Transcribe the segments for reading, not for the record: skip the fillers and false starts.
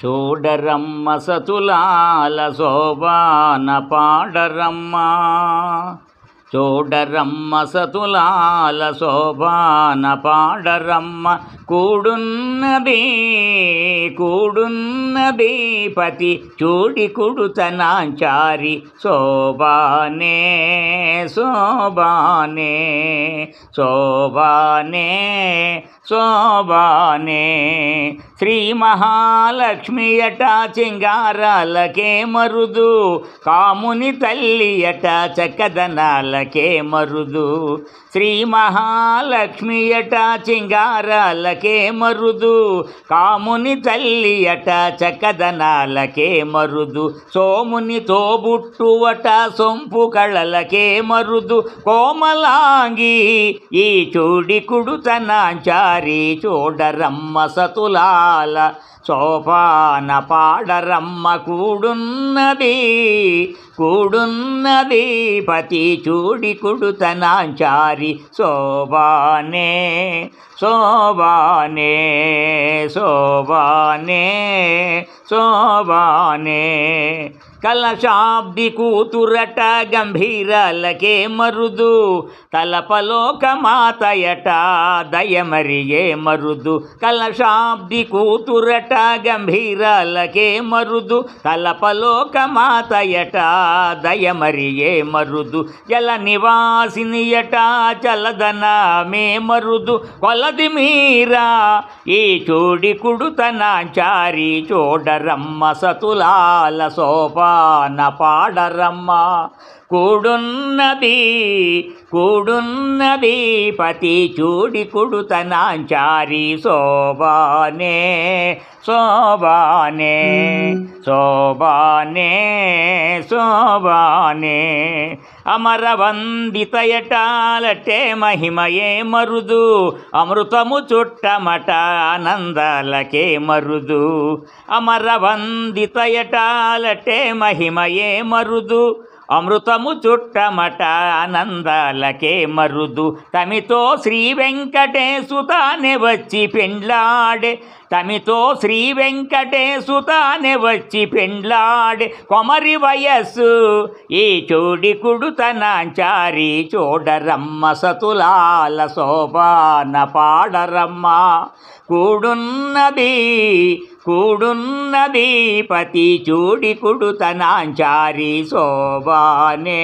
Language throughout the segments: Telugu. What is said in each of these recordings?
చూడరమ్మ సతులాల శోభాన పాడరమ్మ, చూడరమ్మ సతులాల శోభాన పాడరమ్మ. కూడున్నది కూడున్నది పతి చూడి కుడుతనాంచారి శోభానే శోభానే శోభానే శోభానే. శ్రీ మహాలక్ష్మియట చింగారాలకే మరుదు, కాముని తల్లియట చక్కదనాలకే మరుదు. శ్రీ మహాలక్ష్మియట చింగారాలకే మరుదు, కాముని తల్లియట చక్కదనాలకే మరుదు. సోముని తోబుట్టువట సొంపు కళలకే మరుదు, కోమలాంగి ఈ చూడి కుడుతనాంచారి చూడరమ్మ సతులాల శోభాన పాడరమ్మ. కూడున్నది కూడున్నది పతి చూడి కుడుతనాంచారి శోభానే శోభానే శోభానే శోభానే. కలశాబ్ది కూతురట గంభీరాలకే మరుదు, తలపలోకమాతయట దయమరియే మరుదు. కలశాబ్ది కూతురట గంభీరాలకే మరుదు, తలపలోకమాతయట దయమరియే మరుదు. జల నివాసినియట చలదనమే మరుదు, కొలది మీరా ఈ చూడి కుడుతనాంచారి చూడరమ్మ సతులాల శోభాన పాడరమ్మ. కూడున్నది కూడున్నది పతి చూడి కుడుతనాంచారి శోభానే శోభానే శోభానే శోభానే. అమరవందితయటాలటే మహిమయే మరుదు, అమృతము చుట్టమట ఆనందాలకే మరుదు. అమరవందితయటాలటే మహిమయే మరుదు, అమృతము చుట్టమట ఆనందాలకే మరుదు. తమితో శ్రీ వెంకటేశుతానే వచ్చి పెండ్లాడే, తమితో శ్రీ వెంకటేశుతానే వచ్చి పెండ్లాడే. కొమరి వయస్సు ఈ చూడి కుడుతనాంచారి చూడరమ్మ సతులాల శోభాన పాడరమ్మ. కూడున్నది కూడున్నది పతి చూడి కుడుతనాంచారి శోభానే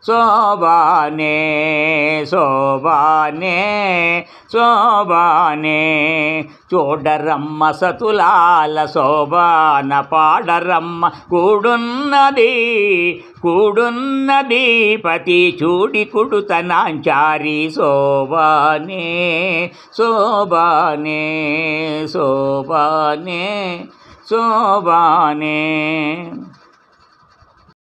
శోభానే శోభానే శోభానే. చూడరమ్మ సతులాల శోభాన పాడరమ్మ. కూడున్నది కూడున్నది పతి చూడి కుడుతనాంచారి శోభానే శోభానే శోభానే శోభానే.